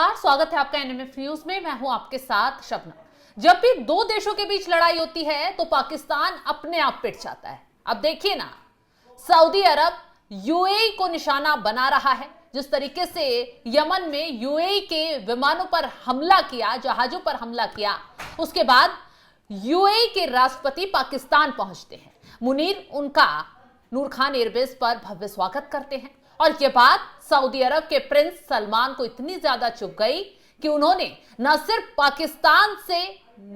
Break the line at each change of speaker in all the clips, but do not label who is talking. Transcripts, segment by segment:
नमस्कार, स्वागत है आपका एनएमएफ न्यूज में। मैं हूं आपके साथ शबनम। जब भी दो देशों के बीच लड़ाई होती है तो पाकिस्तान अपने आप पिट जाता है। अब देखिए ना, सऊदी अरब यूएई को निशाना बना रहा है। जिस तरीके से यमन में यूएई के विमानों पर हमला किया, जहाजों पर हमला किया, उसके बाद यूएई के राष्ट्रपति पाकिस्तान पहुंचते हैं। मुनीर उनका नूर खान एयरबेस पर भव्य स्वागत करते हैं और यह बात सऊदी अरब के प्रिंस सलमान को इतनी ज्यादा चुभ गई कि उन्होंने न सिर्फ पाकिस्तान से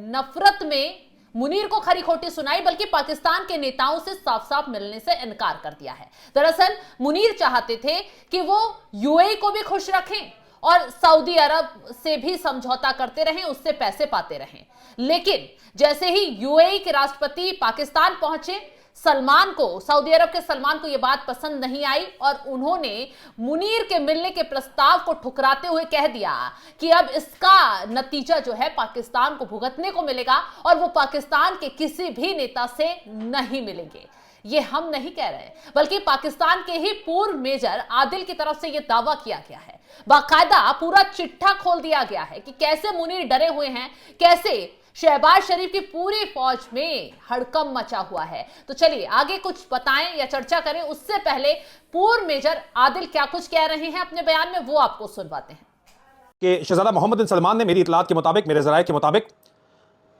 नफरत में मुनीर को खरी खोटी सुनाई, बल्कि पाकिस्तान के नेताओं से साफ साफ मिलने से इनकार कर दिया है। दरअसल मुनीर चाहते थे कि वो यूएई को भी खुश रखें और सऊदी अरब से भी समझौता करते रहें, उससे पैसे पाते रहें। लेकिन जैसे ही यूएई के राष्ट्रपति पाकिस्तान पहुंचे, सलमान को, सऊदी अरब के सलमान को यह बात पसंद नहीं आई और उन्होंने मुनीर के मिलने के प्रस्ताव को ठुकराते हुए कह दिया कि अब इसका नतीजा जो है पाकिस्तान को भुगतने को मिलेगा और वो पाकिस्तान के किसी भी नेता से नहीं मिलेंगे। ये हम नहीं कह रहे, बल्कि पाकिस्तान के ही पूर्व मेजर आदिल की तरफ से यह दावा किया गया है। बाकायदा पूरा चिट्ठा खोल दिया गया है कि कैसे मुनीर डरे हुए हैं, कैसे शहबाज शरीफ की पूरी फौज में हड़कंप मचा हुआ है। तो चलिए आगे कुछ बताएं या चर्चा करें, उससे पहले पूर्व मेजर आदिल क्या कुछ कह रहे हैं अपने बयान में, वो आपको सुनवाते हैं।
कि शहजादा मोहम्मद बिन सलमान ने मेरी इतलात के मुताबिक, मेरे ज़राए के मुताबिक,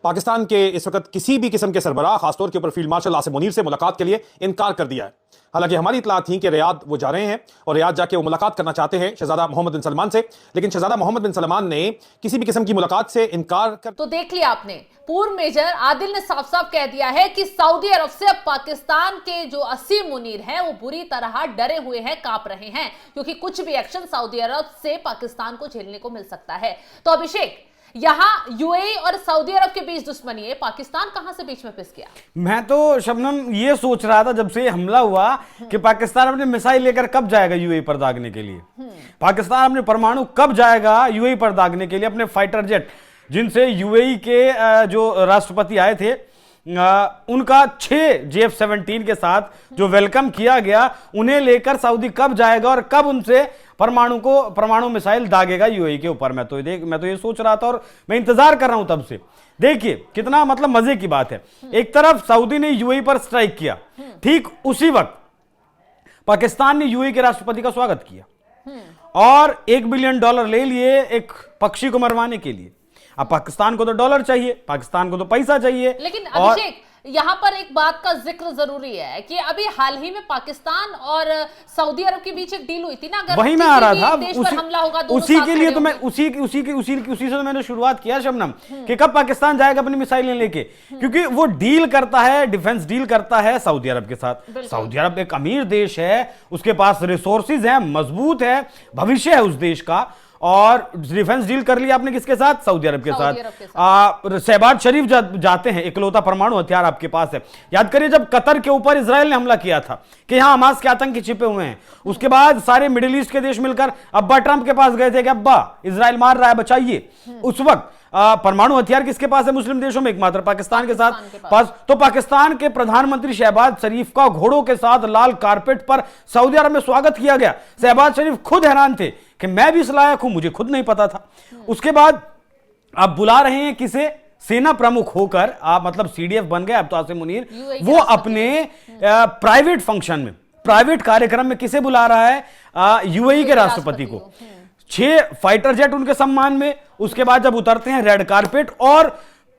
पाकिस्तान के इस वक्त किसी भी किस्म के सरबराह, खासतौर के ऊपर फील्ड मार्शल आसिम मुनीर से मुलाकात के लिए इनकार कर दिया है। हालांकि हमारी इतलात थी कि रियाद वो जा रहे हैं और रियाद जाके वो मुलाकात करना चाहते हैं शहजादा मोहम्मद बिन सलमान से, लेकिन शहजादा मोहम्मद बिन सलमान ने किसी भी किस्म की मुलाकात से इनकार कर।
तो देख लिया आपने, पूर्व मेजर आदिल ने साफ साफ कह दिया है कि सऊदी अरब से अब पाकिस्तान के जो असीम मुनीर हैं वो बुरी तरह डरे हुए हैं, कांप रहे हैं, क्योंकि कुछ भी एक्शन सऊदी अरब से पाकिस्तान को झेलने को मिल सकता है। तो अभिषेक, यहां यूएई और सऊदी अरब के बीच दुश्मनी है, पाकिस्तान कहां से बीच में पिस गया?
मैं तो शबनम ये सोच रहा था जब से हमला हुआ कि पाकिस्तान अपने मिसाइल लेकर कब जाएगा यूएई पर दागने के लिए, पाकिस्तान अपने परमाणु कब जाएगा यूएई पर दागने के लिए, अपने फाइटर जेट जिनसे यूएई के जो राष्ट्रपति आए थे उनका 6 JF-17 के साथ जो वेलकम किया गया, उन्हें लेकर सऊदी कब जाएगा और कब उनसे परमाणु मिसाइल दागेगा यूएई के ऊपर। मैं तो ये सोच रहा था और मैं इंतजार कर रहा हूं तब से। देखिए कितना मतलब मजे की बात है, एक तरफ सऊदी ने यूएई पर स्ट्राइक किया, ठीक उसी वक्त पाकिस्तान ने यूएई के राष्ट्रपति का स्वागत किया और $1 बिलियन ले लिए एक पक्षी को मरवाने के लिए। अब पाकिस्तान को तो डॉलर चाहिए, पाकिस्तान को तो पैसा चाहिए।
लेकिन अभिषेक, यहां पर एक बात का जिक्र जरूरी है कि अभी हाल ही में पाकिस्तान और सऊदी अरब के बीच एक डील हुई थी ना, अगर
वही मैं आ रहा था,
हमला होगा
उसी के लिए तो मैं उसी से मैंने शुरुआत किया शबनम कि कब पाकिस्तान जाएगा अपनी मिसाइलें लेके, क्योंकि वो डील करता है, डिफेंस डील करता है सऊदी अरब के साथ। सऊदी अरब एक अमीर देश है, उसके पास रिसोर्सेज है, मजबूत है, भविष्य है उस देश का, और डिफेंस डील कर लिया आपने किसके साथ? सऊदी अरब के साथ। शहबाज शरीफ जाते हैं, इकलौता परमाणु हथियार आपके पास है। याद करिए जब कतर के ऊपर इजराइल ने हमला किया था कि यहां हमास के आतंकी छिपे हुए हैं, उसके बाद सारे मिडिल ईस्ट के देश मिलकर अब्बा ट्रंप के पास गए थे कि अब्बा इजराइल मार रहा है, बचाइए। उस वक्त परमाणु हथियार किसके पास है? मुस्लिम देशों में एकमात्र पाकिस्तान के पास। तो पाकिस्तान के प्रधानमंत्री शहबाज शरीफ का घोड़ों के साथ लाल कारपेट पर सऊदी अरब में स्वागत किया गया। शहबाज शरीफ खुद हैरान थे कि मैं भी इस लायक हूं, मुझे खुद नहीं पता था। उसके बाद आप बुला रहे हैं किसे? सेना प्रमुख होकर आप, मतलब सीडीएफ बन गए अब तो आसिम मुनीर, वो अपने प्राइवेट फंक्शन में, प्राइवेट कार्यक्रम में किसे बुला रहा है? यूएई के राष्ट्रपति को। 6 फाइटर जेट उनके सम्मान में। उसके बाद जब उतरते हैं रेड कारपेट और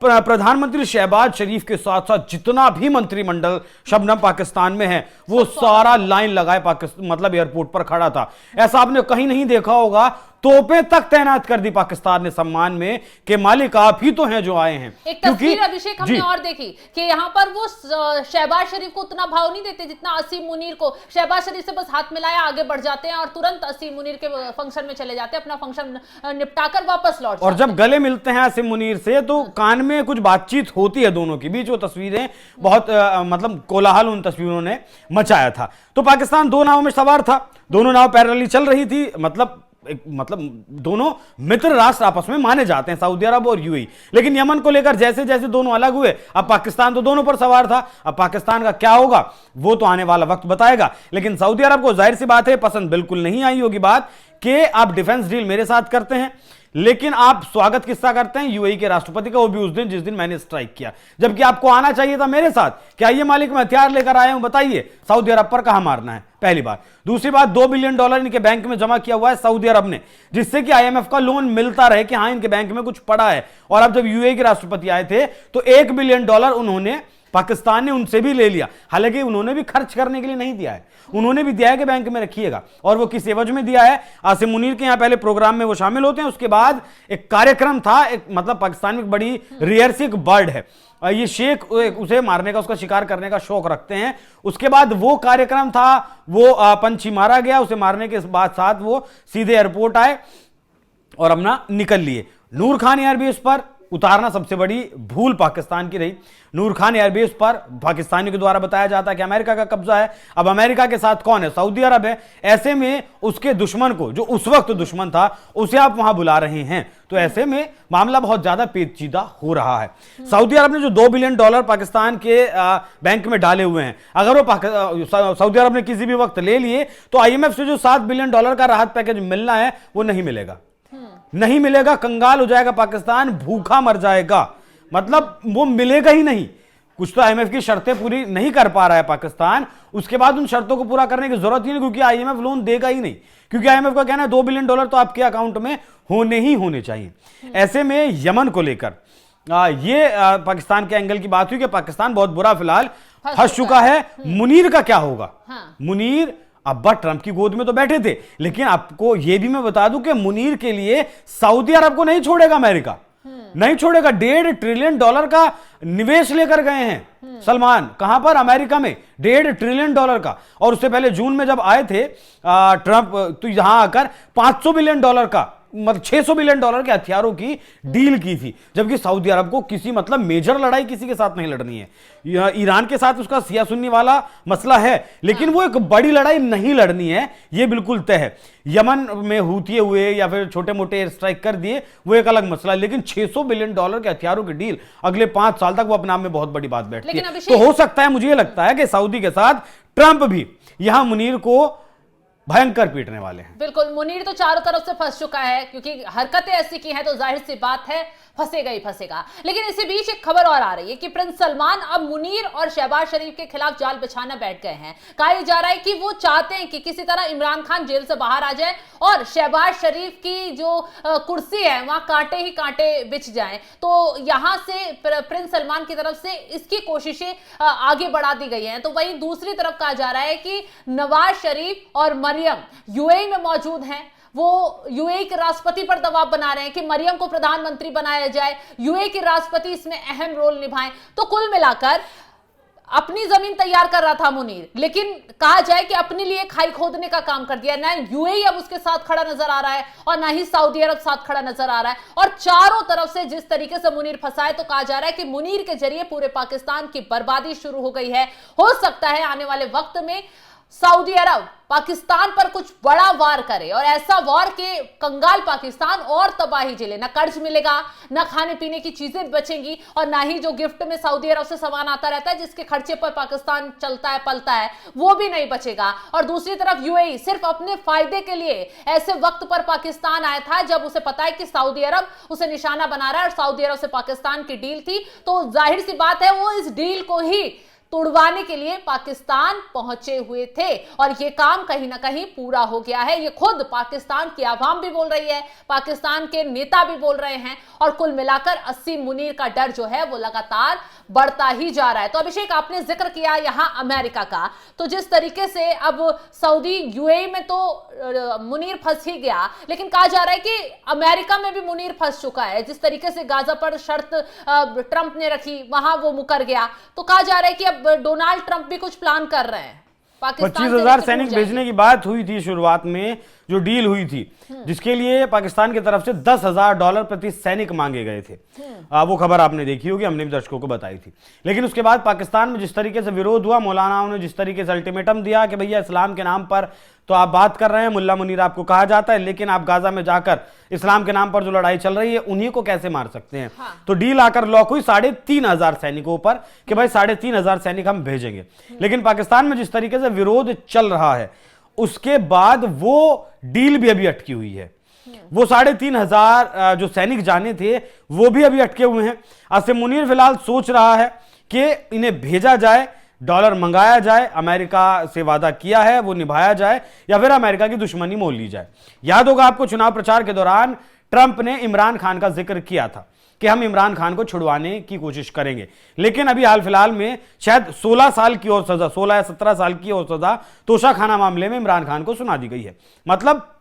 प्रधानमंत्री शहबाज शरीफ के साथ साथ जितना भी मंत्रिमंडल शबनम पाकिस्तान में है वो सारा लाइन लगाए पाकिस्तान, मतलब एयरपोर्ट पर खड़ा था। ऐसा आपने कहीं नहीं देखा होगा। तोपें तक तैनात कर दी पाकिस्तान ने सम्मान में कि मालिक आप ही तो हैं जो आए हैं।
एक तस्वीर अभिषेक हमने और देखी कि यहाँ पर वो शहबाज शरीफ को उतना भाव नहीं देते जितना असीम मुनीर को। शहबाज शरीफ से बस हाथ मिलाया, आगे बढ़ जाते हैं और तुरंत असीम मुनीर के फंक्शन में चले जाते हैं, अपना फंक्शन निपटाकर वापस लौट।
और जब गले मिलते हैं असीम मुनीर से तो कान में कुछ बातचीत होती है दोनों के बीच। वो तस्वीरें बहुत मतलब कोलाहल उन तस्वीरों ने मचाया था। तो पाकिस्तान 2 नावों में सवार था, दोनों नाव पैरेलली चल रही थी, मतलब मतलब दोनों मित्र राष्ट्र आपस में माने जाते हैं, सऊदी अरब और यूएई। लेकिन यमन को लेकर जैसे जैसे दोनों अलग हुए, अब पाकिस्तान तो दोनों पर सवार था, अब पाकिस्तान का क्या होगा वो तो आने वाला वक्त बताएगा। लेकिन सऊदी अरब को जाहिर सी बात है पसंद बिल्कुल नहीं आई होगी बात कि आप डिफेंस डील मेरे साथ करते हैं, लेकिन आप स्वागत किसका करते हैं, यूएई के राष्ट्रपति का, वो भी उस दिन जिस दिन मैंने स्ट्राइक किया, जबकि आपको आना चाहिए था मेरे साथ। क्या ये मालिक मैं हथियार लेकर आया हूं, बताइए सऊदी अरब पर कहां मारना है, पहली बात। दूसरी बात, $2 बिलियन इनके बैंक में जमा किया हुआ है सऊदी अरब ने, जिससे कि आईएमएफ का लोन मिलता रहे कि हाँ इनके बैंक में कुछ पड़ा है। और अब जब यूएई के राष्ट्रपति आए थे तो $1 बिलियन उन्होंने, पाकिस्तान ने उनसे भी ले लिया, हालांकि उन्होंने भी खर्च करने के लिए नहीं दिया है, उन्होंने भी दिया है कि बैंक में रखिएगा। और वो किस एवज में दिया है, आसिम मुनीर के यहां पहले प्रोग्राम में वो शामिल होते हैं, उसके बाद एक कार्यक्रम था, एक मतलब पाकिस्तान में एक बड़ी रेयर सी एक बर्ड है, ये शेख उसे मारने का, उसका शिकार करने का शौक रखते हैं। उसके बाद वो कार्यक्रम था, वो पंछी मारा गया, उसे मारने के बाद साथ वो सीधे एयरपोर्ट आए और अपना निकल लिए। नूर खान एयरबेस पर उतारना सबसे बड़ी भूल पाकिस्तान की रही। नूर खान एयरबेस पर पाकिस्तानियों के द्वारा बताया जाता है कि अमेरिका का कब्जा है। अब अमेरिका के साथ कौन है, सऊदी अरब है। ऐसे में उसके दुश्मन को, जो उस वक्त दुश्मन था, उसे आप वहां बुला रहे हैं, तो ऐसे में मामला बहुत ज्यादा पेचीदा हो रहा है। सऊदी अरब ने जो $2 बिलियन पाकिस्तान के बैंक में डाले हुए हैं, अगर वो सऊदी अरब ने किसी भी वक्त ले लिए तो आईएमएफ से जो $7 बिलियन का राहत पैकेज मिलना है वो नहीं मिलेगा, नहीं मिलेगा। कंगाल हो जाएगा पाकिस्तान, भूखा मर जाएगा, मतलब वो मिलेगा ही नहीं। कुछ तो आईएमएफ की शर्तें पूरी नहीं कर पा रहा है पाकिस्तान, उसके बाद उन शर्तों को पूरा करने की जरूरत ही नहीं, क्योंकि आईएमएफ लोन देगा ही नहीं, क्योंकि आईएमएफ का कहना है $2 बिलियन तो आपके अकाउंट में होने ही होने चाहिए। ऐसे में यमन को लेकर ये पाकिस्तान के एंगल की बात हुई कि पाकिस्तान बहुत बुरा फिलहाल फंस चुका है। मुनीर का क्या होगा, मुनीर अब्बा ट्रंप की गोद में तो बैठे थे, लेकिन आपको यह भी मैं बता दूं कि मुनीर के लिए सऊदी अरब को नहीं छोड़ेगा अमेरिका, नहीं छोड़ेगा। $1.5 ट्रिलियन का निवेश लेकर गए हैं सलमान, कहां पर, अमेरिका में, $1.5 ट्रिलियन का। और उससे पहले जून में जब आए थे ट्रंप, तो यहां आकर $500 बिलियन का, मतलब $600 बिलियन के हथियारों की डील की थी, जबकि सऊदी अरब को किसी मतलब मेजर लड़ाई किसी के साथ नहीं लड़नी है। ईरान के साथ उसका सिया सुन्नी वाला मसला है, लेकिन वो एक बड़ी लड़ाई नहीं लड़नी है, ये बिल्कुल तय है। यमन में हूतिये हुए या फिर छोटे मोटे एयर स्ट्राइक कर दिए, वो एक अलग मसला है, लेकिन $600 बिलियन के हथियारों की डील अगले 5 साल तक, वो अपने आप में बहुत बड़ी बात बैठती है। तो हो सकता है, मुझे लगता है कि सऊदी के साथ ट्रंप भी यहां मुनीर को भयंकर पीटने वाले हैं।
बिल्कुल, मुनीर तो चारों तरफ से फंस चुका है, क्योंकि हरकतें ऐसी की हैं तो जाहिर सी बात है फंसेगा ही फंसेगा। लेकिन इसी बीच एक खबर और आ रही है कि प्रिंस सलमान अब मुनीर और शहबाज शरीफ के खिलाफ जाल बिछाना बैठ गए हैं। कहा जा रहा है कि वो चाहते हैं कि किसी तरह इमरान खान जेल से बाहर आ जाए और शहबाज शरीफ की जो कुर्सी है वहां कांटे ही कांटे बिछ जाएं। तो यहां से प्रिंस सलमान की तरफ से इसकी कोशिशें आगे बढ़ा दी गई हैं। तो वहीं दूसरी तरफ कहा जा रहा है कि नवाज शरीफ और मरियम यूएई में मौजूद हैं, वो यूएई के राष्ट्रपति पर दबाव बना रहे हैं कि मरियम को प्रधानमंत्री बनाया जाए, यूएई के राष्ट्रपति इसमें अहम रोल निभाएं। तो कुल मिलाकर अपनी जमीन तैयार कर रहा था मुनीर, लेकिन कहा जाए कि अपने लिए खाई खोदने का काम कर दिया। ना यूएई अब उसके साथ खड़ा नजर आ रहा है और ना ही सऊदी अरब साथ खड़ा नजर आ रहा है, और चारों तरफ से जिस तरीके से मुनीर फंसा है, तो कहा जा रहा है कि मुनीर के जरिए पूरे पाकिस्तान की बर्बादी शुरू हो गई है। हो सकता है आने वाले वक्त में सऊदी अरब पाकिस्तान पर कुछ बड़ा वार करे, और ऐसा वार के कंगाल पाकिस्तान और तबाही झेले। ना कर्ज मिलेगा, ना खाने पीने की चीजें बचेंगी, और ना ही जो गिफ्ट में सऊदी अरब से सामान आता रहता है जिसके खर्चे पर पाकिस्तान चलता है पलता है, वो भी नहीं बचेगा। और दूसरी तरफ यूएई सिर्फ अपने फायदे के लिए ऐसे वक्त पर पाकिस्तान आया था जब उसे पता है कि सऊदी अरब उसे निशाना बना रहा है, और सऊदी अरब से पाकिस्तान की डील थी, तो जाहिर सी बात है वो इस डील को ही तोड़वाने के लिए पाकिस्तान पहुंचे हुए थे, और यह काम कहीं ना कहीं पूरा हो गया है। ये खुद पाकिस्तान की आवाम भी बोल रही है, पाकिस्तान के नेता भी बोल रहे हैं, और कुल मिलाकर 80 मुनीर का डर जो है वो लगातार बढ़ता ही जा रहा है। तो अभिषेक, आपने जिक्र किया यहां अमेरिका का, तो जिस तरीके से अब सऊदी यूएई में तो मुनीर फंस ही गया, लेकिन कहा जा रहा है कि अमेरिका में भी मुनीर फंस चुका है। जिस तरीके से गाजा पर शर्त ट्रंप ने रखी, वहां वो मुकर गया, तो कहा जा रहा है कि अब डोनाल्ड ट्रंप भी कुछ प्लान कर रहे हैं।
25,000 सैनिक भेजने की बात हुई थी शुरुआत में, जो डील हुई थी, जिसके लिए पाकिस्तान की तरफ से $10,000 प्रति सैनिक मांगे गए थे। वो खबर आपने देखी होगी, हमने भी दर्शकों को बताई थी। लेकिन उसके बाद पाकिस्तान में जिस तरीके से विरोध हुआ, मौलानाओं ने जिस तरीके से अल्टीमेटम दिया कि भैया इस्लाम के नाम पर तो आप बात कर रहे हैं, मुल्ला मुनीर आपको कहा जाता है, लेकिन आप गाजा में जाकर इस्लाम के नाम पर जो लड़ाई चल रही है उन्हीं को कैसे मार सकते हैं। तो डील आकर लॉक हुई 3,500 सैनिकों पर कि भाई 3,500 सैनिक हम भेजेंगे। लेकिन पाकिस्तान में जिस तरीके से विरोध चल रहा है, उसके बाद वो डील भी अभी अटकी हुई है। वो 3,500 जो सैनिक जाने थे वो भी अभी अटके हुए हैं। आसिम मुनीर फिलहाल सोच रहा है कि इन्हें भेजा जाए, डॉलर मंगाया जाए, अमेरिका से वादा किया है वो निभाया जाए, या फिर अमेरिका की दुश्मनी मोल ली जाए। याद होगा आपको, चुनाव प्रचार के दौरान ट्रंप ने इमरान खान का जिक्र किया था कि हम इमरान खान को छुड़वाने की कोशिश करेंगे। लेकिन अभी हाल फिलहाल में शायद 16 साल की और सजा, 16 या 17 साल की और सजा तोशाखाना मामले में इमरान खान को सुना दी गई है। मतलब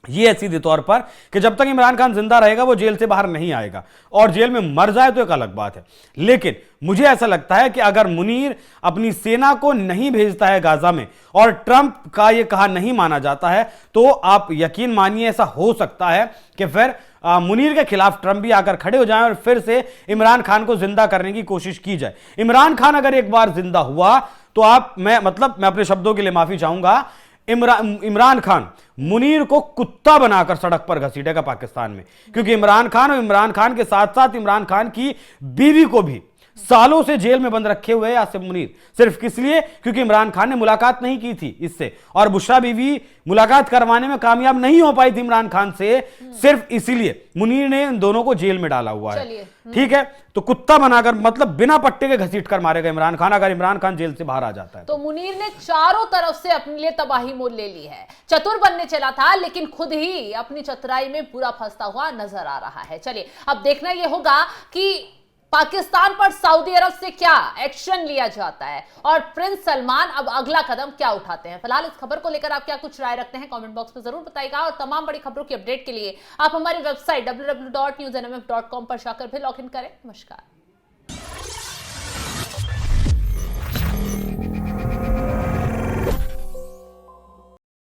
ये है सीधे तौर पर कि जब तक इमरान खान जिंदा रहेगा वो जेल से बाहर नहीं आएगा, और जेल में मर जाए तो एक अलग बात है। लेकिन मुझे ऐसा लगता है कि अगर मुनीर अपनी सेना को नहीं भेजता है गाजा में, और ट्रंप का ये कहा नहीं माना जाता है, तो आप यकीन मानिए ऐसा हो सकता है कि फिर मुनीर के खिलाफ ट्रंप भी आकर खड़े हो जाएं और फिर से इमरान खान को जिंदा करने की कोशिश की जाए। इमरान खान अगर एक बार जिंदा हुआ तो मैं अपने शब्दों के लिए माफी चाहूंगा, इमरान खान मुनीर को कुत्ता बनाकर सड़क पर घसीटेगा पाकिस्तान में। क्योंकि इमरान खान और इमरान खान के साथ साथ इमरान खान की बीवी को भी सालों से जेल में बंद रखे हुए आसिम मुनीर, सिर्फ किस लिए? क्योंकि इमरान खान ने मुलाकात नहीं की थी इससे, और बुशरा बीवी मुलाकात करवाने में कामयाब नहीं हो पाई थी इमरान खान से, सिर्फ इसीलिए मुनीर ने इन दोनों को जेल में डाला हुआ है। ठीक है, तो कुत्ता बनाकर, मतलब बिना पट्टे के घसीट कर मारेगा इमरान खान अगर इमरान खान जेल से बाहर आ जाता है।
तो मुनीर ने चारों तरफ से अपने लिए तबाही मोल ले ली है। चतुर बनने चला था, लेकिन खुद ही अपनी चतुराई में पूरा फंसता हुआ नजर आ रहा है। चलिए अब देखना यह होगा कि पाकिस्तान पर सऊदी अरब से क्या एक्शन लिया जाता है और प्रिंस सलमान अब अगला कदम क्या उठाते हैं। फिलहाल इस खबर को लेकर आप क्या कुछ राय रखते हैं कमेंट बॉक्स में जरूर बताइएगा, और तमाम बड़ी खबरों की अपडेट के लिए आप हमारी वेबसाइट www.newsnmf.com पर जाकर भी लॉग इन करें। नमस्कार।